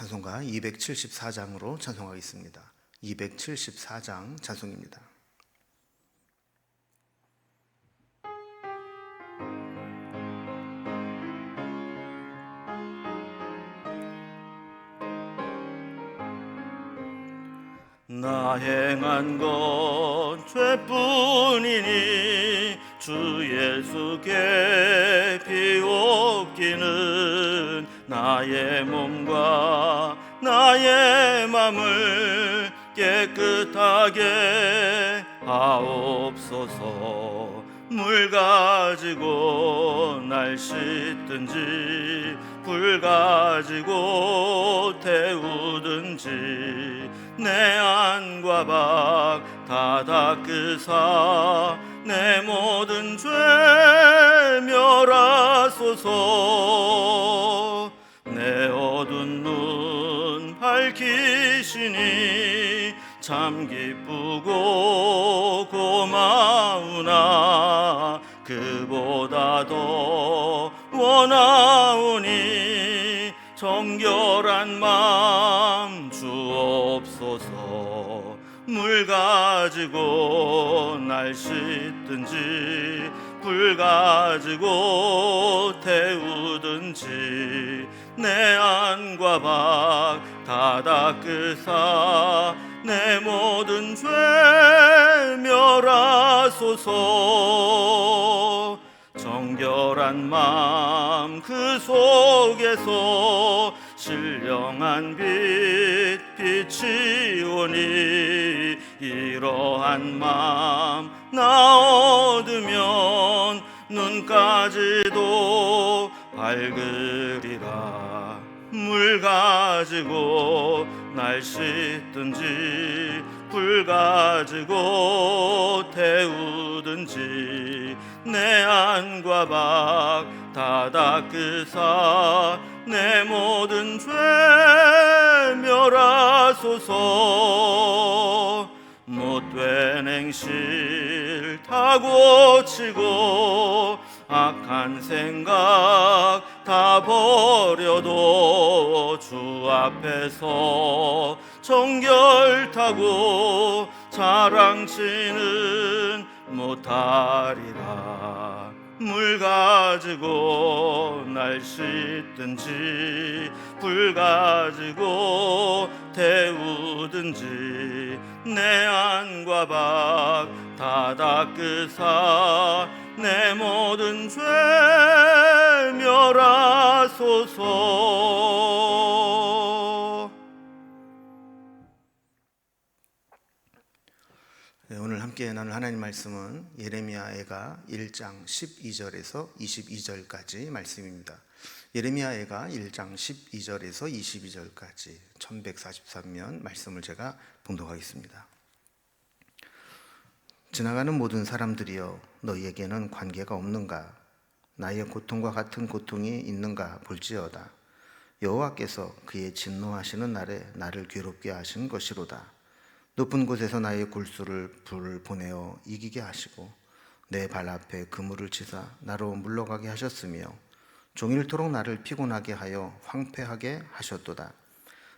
찬송가 274장으로 찬송하겠습니다. 274장 찬송입니다. 나 행한 건 죄뿐이니 주 예수께 비옵기는 나의 몸과 나의 맘을 깨끗하게 하옵소서. 물 가지고 날 씻든지 불 가지고 태우든지 내 안과 밖 다 닦으사 내 모든 죄 멸하소서. 내 어두운 눈 밝히시니 참 기쁘고 고마우나 그보다 더 원하오니 정결한 마음 주옵소서. 물 가지고 날 씻든지 불 가지고 태우든지 내 안과 밖 다 닦으사 내 모든 죄 멸하소서. 정결한 마음 그 속에서 신령한 빛 빛이 오니 이러한 마음 나 얻으면 눈까지도 밝으리라. 물 가지고 날 씻든지 불 가지고 태우든지 내 안과 밖 다 닦으사 내 모든 죄 멸하소서. 못된 행실 다 고치고 악한 생각 다 버려도 주 앞에서 정결타고 자랑치는 못하리라. 물 가지고 날 씻든지 불 가지고 태우든지 내 안과 밖 다 닦으사 내 모든 죄 멸하소서. 오늘 함께 나눌 하나님 말씀은 예레미야애가 1장 12절에서 22절까지 말씀입니다. 예레미야애가 1장 12절에서 22절까지 1143면 말씀을 제가 봉독하겠습니다. 지나가는 모든 사람들이여, 너희에게는 관계가 없는가? 나의 고통과 같은 고통이 있는가 볼지어다. 여호와께서 그의 진노하시는 날에 나를 괴롭게 하신 것이로다. 높은 곳에서 나의 골수를 불을 보내어 이기게 하시고 내 발 앞에 그물을 치사 나로 물러가게 하셨으며 종일토록 나를 피곤하게 하여 황폐하게 하셨도다.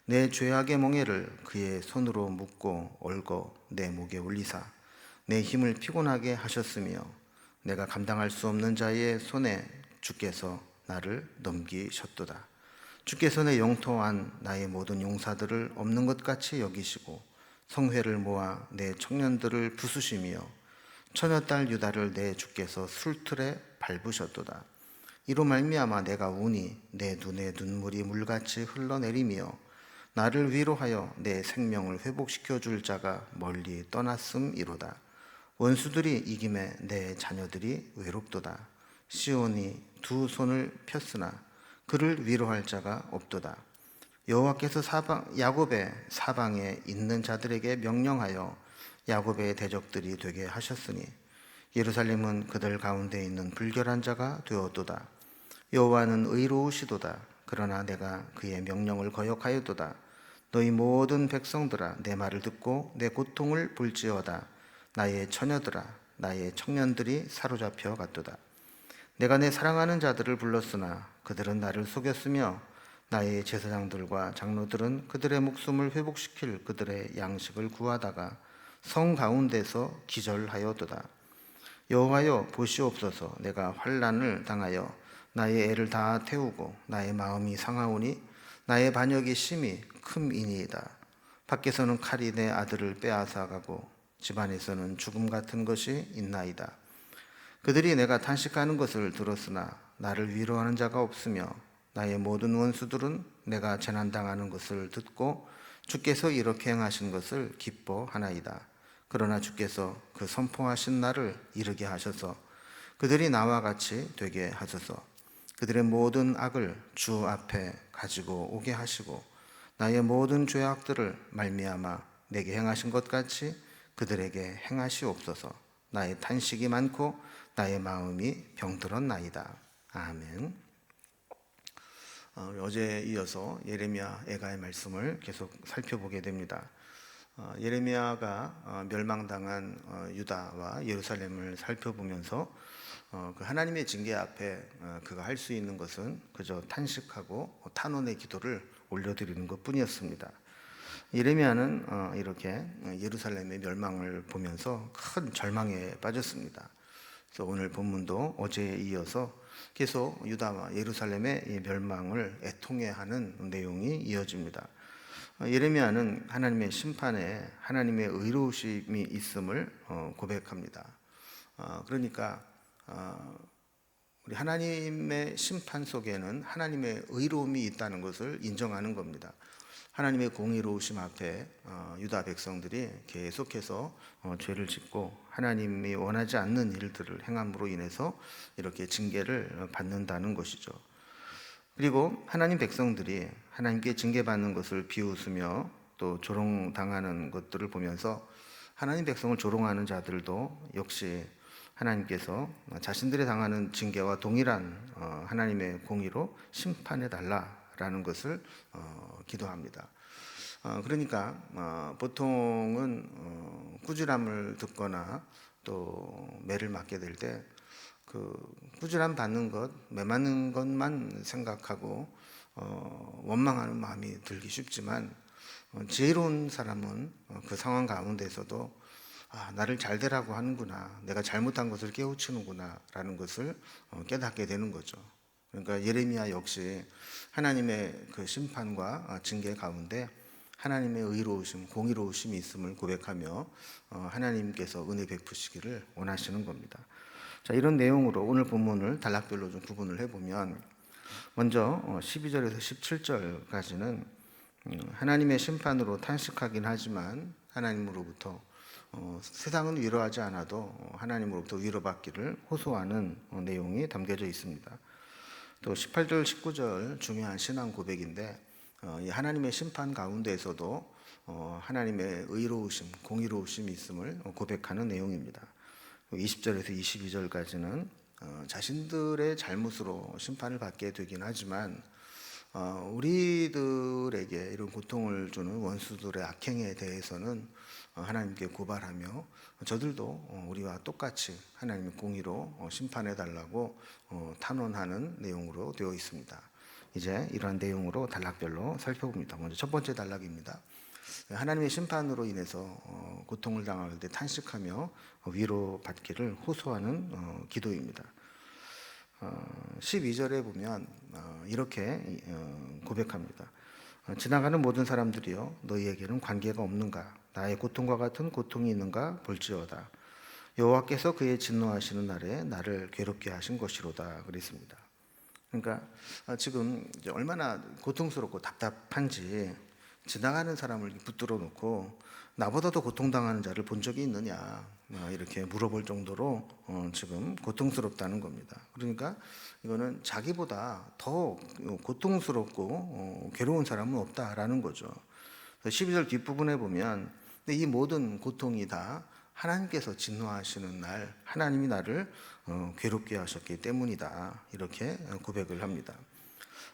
내 죄악의 멍에를 그의 손으로 묶고 얽어 내 목에 올리사 내 힘을 피곤하게 하셨으며 내가 감당할 수 없는 자의 손에 주께서 나를 넘기셨도다. 주께서 내 영토 안 나의 모든 용사들을 없는 것 같이 여기시고 성회를 모아 내 청년들을 부수시며 처녀딸 유다를 내 주께서 술틀에 밟으셨도다. 이로 말미암아 내가 우니 내 눈에 눈물이 물같이 흘러내리며 나를 위로하여 내 생명을 회복시켜 줄 자가 멀리 떠났음이로다. 원수들이 이김에 내 자녀들이 외롭도다. 시온이 두 손을 폈으나 그를 위로할 자가 없도다. 여호와께서 야곱의 사방에 있는 자들에게 명령하여 야곱의 대적들이 되게 하셨으니 예루살렘은 그들 가운데 있는 불결한 자가 되었도다. 여호와는 의로우시도다. 그러나 내가 그의 명령을 거역하였도다. 너희 모든 백성들아, 내 말을 듣고 내 고통을 볼지어다. 나의 처녀들아, 나의 청년들이 사로잡혀 갔도다. 내가 내 사랑하는 자들을 불렀으나 그들은 나를 속였으며 나의 제사장들과 장로들은 그들의 목숨을 회복시킬 그들의 양식을 구하다가 성 가운데서 기절하여도다. 여호와여 보시옵소서. 내가 환난을 당하여 나의 애를 다 태우고 나의 마음이 상하오니 나의 반역이 심히 큼이니이다. 밖에서는 칼이 내 아들을 빼앗아가고 집안에서는 죽음 같은 것이 있나이다. 그들이 내가 탄식하는 것을 들었으나 나를 위로하는 자가 없으며 나의 모든 원수들은 내가 재난당하는 것을 듣고 주께서 이렇게 행하신 것을 기뻐하나이다. 그러나 주께서 그 선포하신 날을 이르게 하셔서 그들이 나와 같이 되게 하소서. 그들의 모든 악을 주 앞에 가지고 오게 하시고 나의 모든 죄악들을 말미암아 내게 행하신 것 같이 그들에게 행하시옵소서. 나의 탄식이 많고 나의 마음이 병들었나이다. 아멘. 어제에 이어서 예레미야 애가의 말씀을 계속 살펴보게 됩니다. 예레미야가 멸망당한 유다와 예루살렘을 살펴보면서 그 하나님의 징계 앞에 그가 할 수 있는 것은 그저 탄식하고 탄원의 기도를 올려드리는 것뿐이었습니다. 예레미야는 이렇게 예루살렘의 멸망을 보면서 큰 절망에 빠졌습니다. 그래서 오늘 본문도 어제에 이어서 계속 유다와 예루살렘의 멸망을 애통해하는 내용이 이어집니다. 예레미야는 하나님의 심판에 하나님의 의로우심이 있음을 고백합니다. 그러니까 우리 하나님의 심판 속에는 하나님의 의로움이 있다는 것을 인정하는 겁니다. 하나님의 공의로우심 앞에 유다 백성들이 계속해서 죄를 짓고 하나님이 원하지 않는 일들을 행함으로 인해서 이렇게 징계를 받는다는 것이죠. 그리고 하나님 백성들이 하나님께 징계받는 것을 비웃으며 또 조롱당하는 것들을 보면서 하나님 백성을 조롱하는 자들도 역시 하나님께서 자신들이 당하는 징계와 동일한 하나님의 공의로 심판해 달라라는 것을 기도합니다. 그러니까 보통은 꾸지람을 듣거나 또 매를 맞게 될 때 그 꾸지람 받는 것, 매 맞는 것만 생각하고 원망하는 마음이 들기 쉽지만 지혜로운 사람은 그 상황 가운데서도 나를 잘 되라고 하는구나, 내가 잘못한 것을 깨우치는구나 라는 것을 깨닫게 되는 거죠. 그러니까 예레미야 역시 하나님의 그 심판과 징계 가운데 하나님의 의로우심, 공의로우심이 있음을 고백하며 하나님께서 은혜 베푸시기를 원하시는 겁니다. 자, 이런 내용으로 오늘 본문을 단락별로 좀 구분을 해보면 먼저 12절에서 17절까지는 하나님의 심판으로 탄식하긴 하지만 하나님으로부터 세상은 위로하지 않아도 하나님으로부터 위로받기를 호소하는 내용이 담겨져 있습니다. 또 18절, 19절 중요한 신앙 고백인데 하나님의 심판 가운데에서도 하나님의 의로우심, 공의로우심이 있음을 고백하는 내용입니다. 20절에서 22절까지는 자신들의 잘못으로 심판을 받게 되긴 하지만 우리들에게 이런 고통을 주는 원수들의 악행에 대해서는 하나님께 고발하며 저들도 우리와 똑같이 하나님의 공의로 심판해 달라고 탄원하는 내용으로 되어 있습니다. 이제 이러한 내용으로 단락별로 살펴봅니다. 먼저 첫 번째 단락입니다. 하나님의 심판으로 인해서 고통을 당할 때 탄식하며 위로받기를 호소하는 기도입니다. 12절에 보면 이렇게 고백합니다. 지나가는 모든 사람들이여 너희에게는 관계가 없는가? 나의 고통과 같은 고통이 있는가 볼지어다. 여호와께서 그의 진노하시는 날에 나를 괴롭게 하신 것이로다 그랬습니다. 그러니까 지금 이제 얼마나 고통스럽고 답답한지 지나가는 사람을 붙들어 놓고 나보다도 고통당하는 자를 본 적이 있느냐 이렇게 물어볼 정도로 지금 고통스럽다는 겁니다. 그러니까 이거는 자기보다 더 고통스럽고 괴로운 사람은 없다라는 거죠. 12절 뒷부분에 보면 이 모든 고통이 다 하나님께서 진노하시는 날 하나님이 나를 괴롭게 하셨기 때문이다 이렇게 고백을 합니다.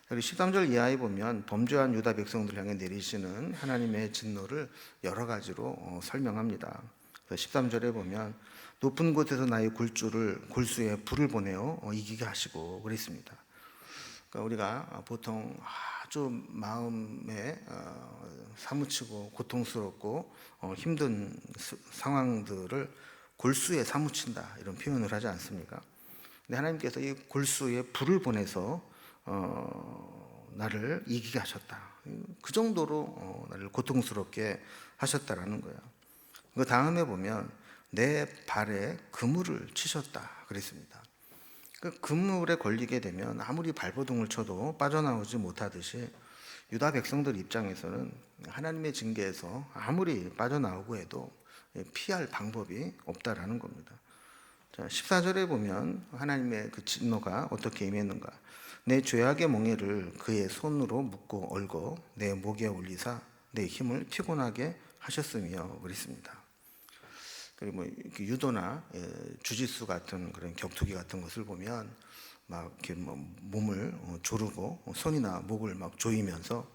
13절 이하에 보면 범죄한 유다 백성들 향해 내리시는 하나님의 진노를 여러 가지로 설명합니다. 13절에 보면 높은 곳에서 나의 굴수에 불을 보내어 이기게 하시고 그랬습니다. 그러니까 우리가 보통 좀 마음에 사무치고 고통스럽고 힘든 상황들을 골수에 사무친다, 이런 표현을 하지 않습니까? 근데 하나님께서 이 골수에 불을 보내서 나를 이기게 하셨다. 그 정도로 나를 고통스럽게 하셨다라는 거예요. 그 다음에 보면 내 발에 그물을 치셨다 그랬습니다. 그 그물에 걸리게 되면 아무리 발버둥을 쳐도 빠져나오지 못하듯이 유다 백성들 입장에서는 하나님의 징계에서 아무리 빠져나오고 해도 피할 방법이 없다라는 겁니다. 자, 14절에 보면 하나님의 그 진노가 어떻게 임했는가. 내 죄악의 멍에를 그의 손으로 묶고 얽어 내 목에 올리사 내 힘을 피곤하게 하셨으며 그랬습니다. 그리고 뭐 유도나 주짓수 같은 그런 격투기 같은 것을 보면 막 이렇게 뭐 몸을 조르고 손이나 목을 막 조이면서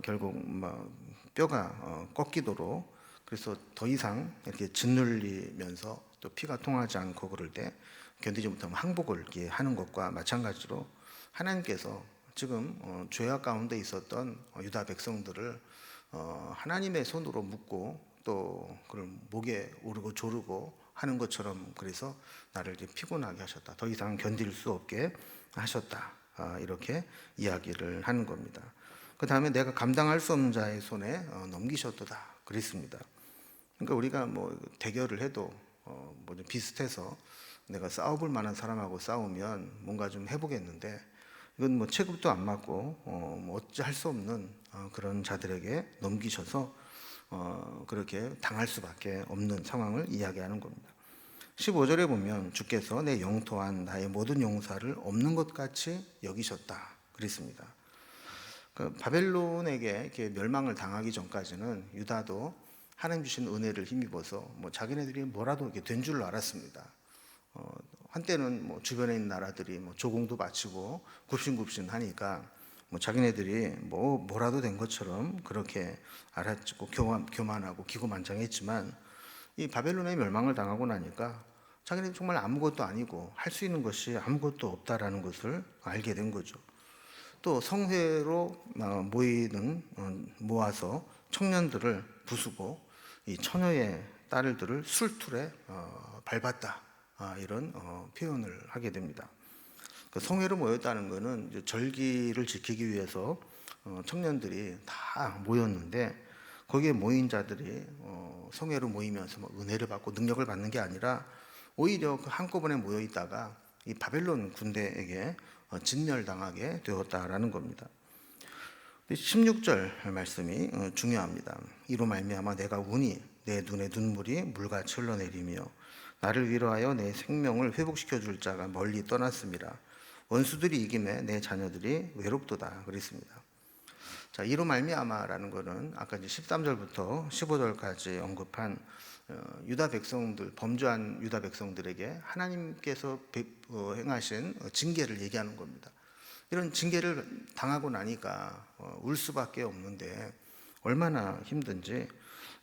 결국 막 뼈가 꺾이도록, 그래서 더 이상 이렇게 짓눌리면서 또 피가 통하지 않고 그럴 때 견디지 못하면 항복을 이렇게 하는 것과 마찬가지로 하나님께서 지금 죄악 가운데 있었던 유다 백성들을 하나님의 손으로 묶고 또 그걸 목에 오르고 조르고 하는 것처럼, 그래서 나를 이제 피곤하게 하셨다, 더 이상 견딜 수 없게 하셨다, 이렇게 이야기를 하는 겁니다. 그 다음에 내가 감당할 수 없는 자의 손에 넘기셨도다 그랬습니다. 그러니까 우리가 뭐 대결을 해도 뭐 좀 비슷해서 내가 싸워볼 만한 사람하고 싸우면 뭔가 좀 해보겠는데, 이건 뭐 체급도 안 맞고 뭐 어찌 할 수 없는 그런 자들에게 넘기셔서 그렇게 당할 수밖에 없는 상황을 이야기하는 겁니다. 15절에 보면 주께서 내 영토한 나의 모든 용사를 없는 것 같이 여기셨다 그랬습니다. 그 바벨론에게 이렇게 멸망을 당하기 전까지는 유다도 하나님 주신 은혜를 힘입어서 뭐 자기네들이 뭐라도 이렇게 된 줄 알았습니다. 한때는 뭐 주변에 있는 나라들이 뭐 조공도 바치고 굽신굽신 하니까 뭐 자기네들이 뭐라도 된 것처럼 그렇게 알아듣고 교만하고 기고만장했지만, 이 바벨론의 멸망을 당하고 나니까 자기네들 정말 아무것도 아니고 할 수 있는 것이 아무것도 없다라는 것을 알게 된 거죠. 또 성회로 모아서 청년들을 부수고 이 처녀의 딸들을 술틀에 밟았다, 이런 표현을 하게 됩니다. 그 성회로 모였다는 것은 이제 절기를 지키기 위해서 청년들이 다 모였는데, 거기에 모인 자들이 성회로 모이면서 뭐 은혜를 받고 능력을 받는 게 아니라 오히려 그 한꺼번에 모여 있다가 이 바벨론 군대에게 진멸당하게 되었다라는 겁니다. 16절 말씀이 중요합니다. 이로 말미암아 내가 우니 내 눈에 눈물이 물같이 흘러내리며 나를 위로하여 내 생명을 회복시켜 줄 자가 멀리 떠났습니다. 원수들이 이김에 내 자녀들이 외롭도다 그랬습니다. 자, 이로 말미암아라는 것은 아까 이제 13절부터 15절까지 언급한 유다 백성들, 범죄한 유다 백성들에게 하나님께서 행하신 징계를 얘기하는 겁니다. 이런 징계를 당하고 나니까 울 수밖에 없는데 얼마나 힘든지,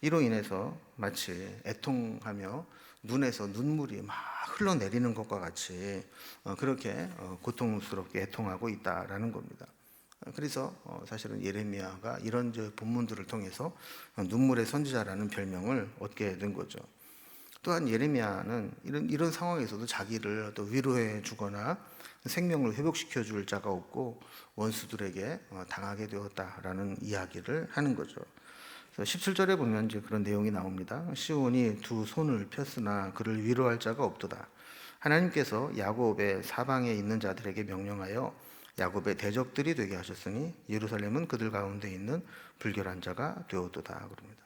이로 인해서 마치 애통하며 눈에서 눈물이 막 흘러내리는 것과 같이 그렇게 고통스럽게 애통하고 있다라는 겁니다. 그래서 사실은 예레미야가 이런 본문들을 통해서 눈물의 선지자라는 별명을 얻게 된 거죠. 또한 예레미야는 이런 상황에서도 자기를 또 위로해 주거나 생명을 회복시켜 줄 자가 없고 원수들에게 당하게 되었다라는 이야기를 하는 거죠. 17절에 보면 이제 그런 내용이 나옵니다. 시온이 두 손을 폈으나 그를 위로할 자가 없도다. 하나님께서 야곱의 사방에 있는 자들에게 명령하여 야곱의 대적들이 되게 하셨으니 예루살렘은 그들 가운데 있는 불결한 자가 되었도다 그럽니다.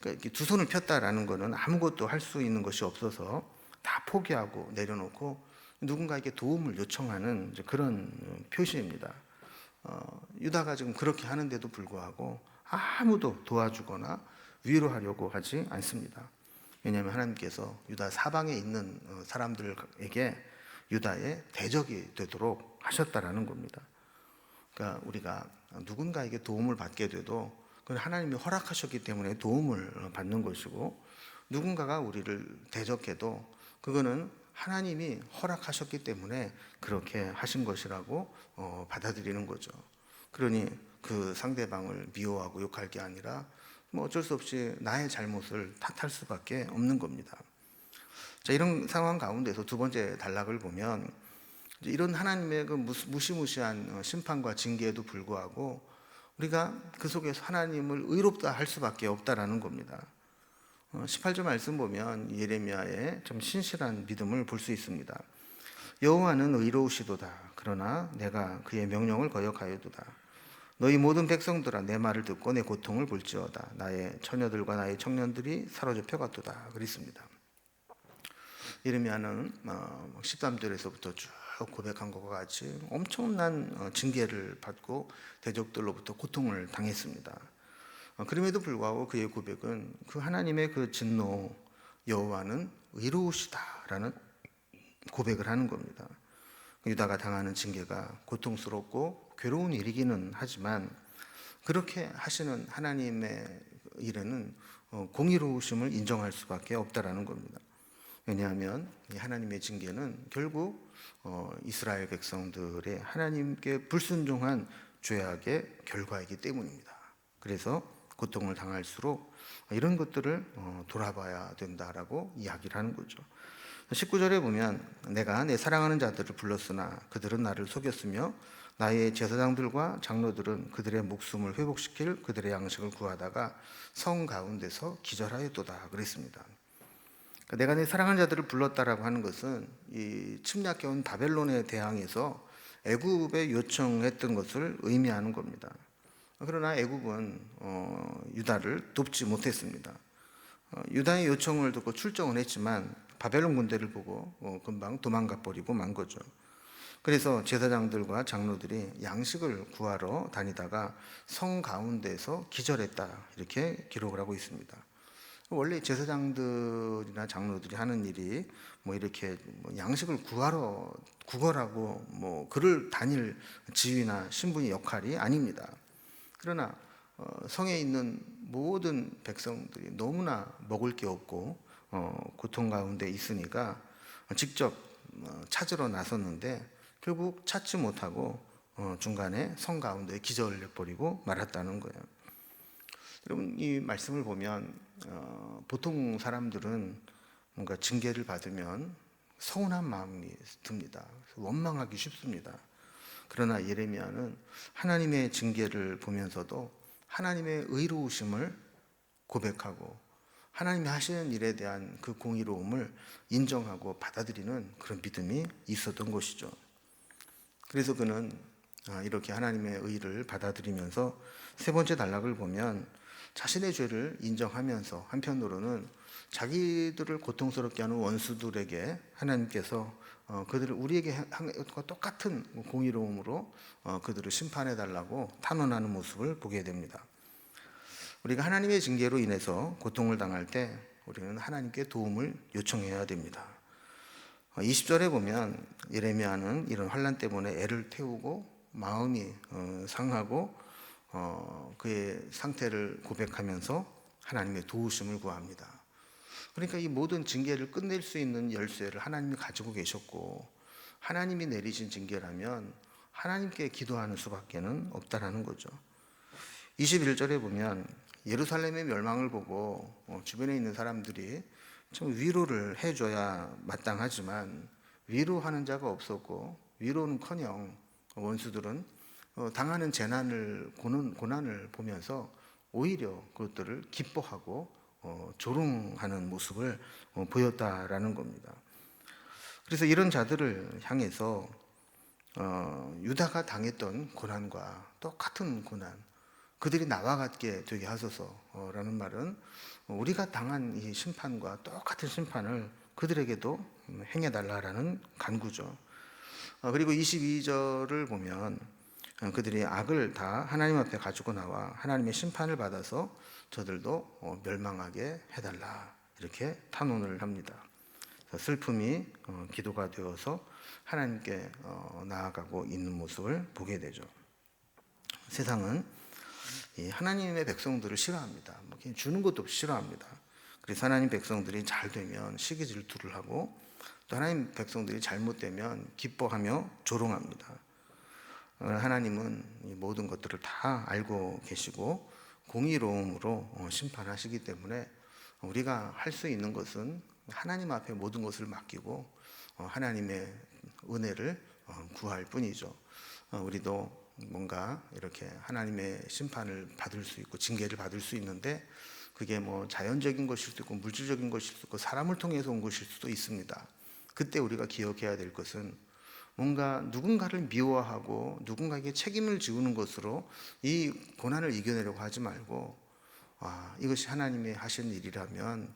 그러니까 두 손을 폈다라는 것은 아무것도 할 수 있는 것이 없어서 다 포기하고 내려놓고 누군가에게 도움을 요청하는 이제 그런 표시입니다. 유다가 지금 그렇게 하는데도 불구하고 아무도 도와주거나 위로하려고 하지 않습니다. 왜냐하면 하나님께서 유다 사방에 있는 사람들에게 유다의 대적이 되도록 하셨다라는 겁니다. 그러니까 우리가 누군가에게 도움을 받게 돼도 그건 하나님이 허락하셨기 때문에 도움을 받는 것이고, 누군가가 우리를 대적해도 그거는 하나님이 허락하셨기 때문에 그렇게 하신 것이라고 받아들이는 거죠. 그러니 그 상대방을 미워하고 욕할 게 아니라 뭐 어쩔 수 없이 나의 잘못을 탓할 수밖에 없는 겁니다. 자, 이런 상황 가운데서 두 번째 단락을 보면 이런 하나님의 그 무시무시한 심판과 징계에도 불구하고 우리가 그 속에서 하나님을 의롭다 할 수밖에 없다라는 겁니다. 18절 말씀 보면 예레미야의 좀 신실한 믿음을 볼 수 있습니다. 여호와는 의로우시도다. 그러나 내가 그의 명령을 거역하여도다. 너희 모든 백성들아 내 말을 듣고 내 고통을 볼지어다. 나의 처녀들과 나의 청년들이 사로잡혀 갔도다. 그랬습니다. 예레미야는 13절에서부터 쭉 고백한 것과 같이 엄청난 징계를 받고 대적들로부터 고통을 당했습니다. 그럼에도 불구하고 그의 고백은 그 하나님의 그 진노 여호와는 의로우시다라는 고백을 하는 겁니다. 유다가 당하는 징계가 고통스럽고 괴로운 일이기는 하지만 그렇게 하시는 하나님의 일에는 공의로우심을 인정할 수밖에 없다라는 겁니다. 왜냐하면 이 하나님의 징계는 결국 이스라엘 백성들의 하나님께 불순종한 죄악의 결과이기 때문입니다. 그래서 고통을 당할수록 이런 것들을 돌아봐야 된다라고 이야기를 하는 거죠. 19절에 보면 내가 내 사랑하는 자들을 불렀으나 그들은 나를 속였으며 나의 제사장들과 장로들은 그들의 목숨을 회복시킬 그들의 양식을 구하다가 성 가운데서 기절하였도다 그랬습니다. 내가 내 사랑하는 자들을 불렀다라고 하는 것은 이 침략해온 바벨론에 대항해서 애굽에 요청했던 것을 의미하는 겁니다. 그러나 애굽은 유다를 돕지 못했습니다. 유다의 요청을 듣고 출정을 했지만 바벨론 군대를 보고 금방 도망가 버리고 만 거죠. 그래서 제사장들과 장로들이 양식을 구하러 다니다가 성 가운데서 기절했다 이렇게 기록을 하고 있습니다. 원래 제사장들이나 장로들이 하는 일이 뭐 이렇게 양식을 구걸하고 뭐 그를 다닐 지휘나 신분의 역할이 아닙니다. 그러나 성에 있는 모든 백성들이 너무나 먹을 게 없고 고통 가운데 있으니까 직접 찾으러 나섰는데 결국 찾지 못하고 중간에 성 가운데 기절해 버리고 말았다는 거예요. 여러분 이 말씀을 보면 보통 사람들은 뭔가 징계를 받으면 서운한 마음이 듭니다. 원망하기 쉽습니다. 그러나 예레미야는 하나님의 징계를 보면서도 하나님의 의로우심을 고백하고 하나님이 하시는 일에 대한 그 공의로움을 인정하고 받아들이는 그런 믿음이 있었던 것이죠. 그래서 그는 이렇게 하나님의 의를 받아들이면서 세 번째 단락을 보면 자신의 죄를 인정하면서 한편으로는 자기들을 고통스럽게 하는 원수들에게 하나님께서 그들을 우리에게 한 것과 똑같은 공의로움으로 그들을 심판해 달라고 탄원하는 모습을 보게 됩니다. 우리가 하나님의 징계로 인해서 고통을 당할 때 우리는 하나님께 도움을 요청해야 됩니다. 20절에 보면 예레미야는 이런 환난 때문에 애를 태우고 마음이 상하고 그의 상태를 고백하면서 하나님의 도우심을 구합니다. 그러니까 이 모든 징계를 끝낼 수 있는 열쇠를 하나님이 가지고 계셨고 하나님이 내리신 징계라면 하나님께 기도하는 수밖에는 없다라는 거죠. 21절에 보면 예루살렘의 멸망을 보고 주변에 있는 사람들이 참 위로를 해줘야 마땅하지만 위로하는 자가 없었고 위로는커녕 원수들은 당하는 재난을 고난을 보면서 오히려 그것들을 기뻐하고 조롱하는 모습을 보였다라는 겁니다. 그래서 이런 자들을 향해서 유다가 당했던 고난과 똑같은 고난, 그들이 나와 같게 되게 하소서라는 말은 우리가 당한 이 심판과 똑같은 심판을 그들에게도 행해달라라는 간구죠. 그리고 22절을 보면 그들이 악을 다 하나님 앞에 가지고 나와 하나님의 심판을 받아서 저들도 멸망하게 해달라 이렇게 탄원을 합니다. 슬픔이 기도가 되어서 하나님께 나아가고 있는 모습을 보게 되죠. 세상은 하나님의 백성들을 싫어합니다. 주는 것도 없이 싫어합니다. 그래서 하나님 백성들이 잘 되면 시기 질투를 하고 또 하나님 백성들이 잘못되면 기뻐하며 조롱합니다. 하나님은 이 모든 것들을 다 알고 계시고 공의로움으로 심판하시기 때문에 우리가 할 수 있는 것은 하나님 앞에 모든 것을 맡기고 하나님의 은혜를 구할 뿐이죠. 우리도 뭔가 이렇게 하나님의 심판을 받을 수 있고 징계를 받을 수 있는데 그게 뭐 자연적인 것일 수도 있고 물질적인 것일 수도 있고 사람을 통해서 온 것일 수도 있습니다. 그때 우리가 기억해야 될 것은 뭔가 누군가를 미워하고 누군가에게 책임을 지우는 것으로 이 고난을 이겨내려고 하지 말고 이것이 하나님이 하신 일이라면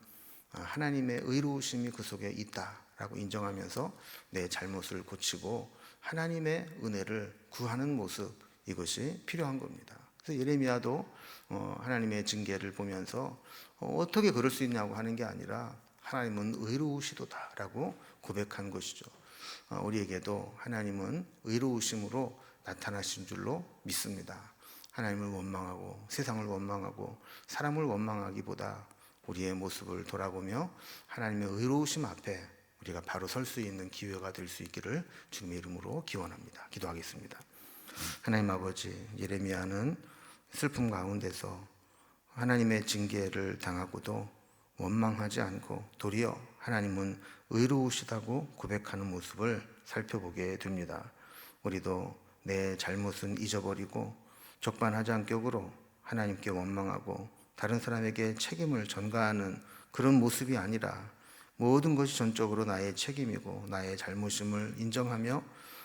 하나님의 의로우심이 그 속에 있다라고 인정하면서 내 잘못을 고치고 하나님의 은혜를 구하는 모습, 이것이 필요한 겁니다. 그래서 예레미야도 하나님의 징계를 보면서 어떻게 그럴 수 있냐고 하는 게 아니라 하나님은 의로우시도다라고 고백한 것이죠. 우리에게도 하나님은 의로우심으로 나타나신 줄로 믿습니다. 하나님을 원망하고 세상을 원망하고 사람을 원망하기보다 우리의 모습을 돌아보며 하나님의 의로우심 앞에 우리가 바로 설 수 있는 기회가 될 수 있기를 주님의 이름으로 기원합니다. 기도하겠습니다. 하나님 아버지, 예레미야는 슬픔 가운데서 하나님의 징계를 당하고도 원망하지 않고 도리어 하나님은 의로우시다고 고백하는 모습을 살펴보게 됩니다. 우리도 내 잘못은 잊어버리고 적반하장 격으로 하나님께 원망하고 다른 사람에게 책임을 전가하는 그런 모습이 아니라 모든 것이 전적으로 나의 책임이고 나의 잘못임을 인정하며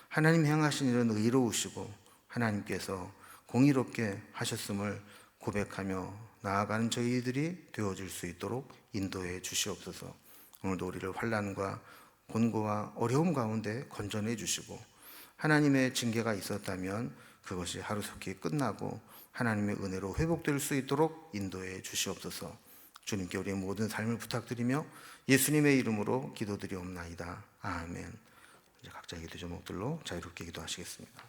하나님 행하신 일은 의로우시고 하나님께서 공의롭게 하셨음을 고백하며 나아가는 저희들이 되어질 수 있도록 인도해 주시옵소서. 오늘도 우리를 환난과 곤고와 어려움 가운데 건져내 주시고 하나님의 징계가 있었다면 그것이 하루속히 끝나고 하나님의 은혜로 회복될 수 있도록 인도해 주시옵소서. 주님께 우리의 모든 삶을 부탁드리며 예수님의 이름으로 기도드리옵나이다. 아멘. 이제 각자의 기도 제목들로 자유롭게 기도하시겠습니다.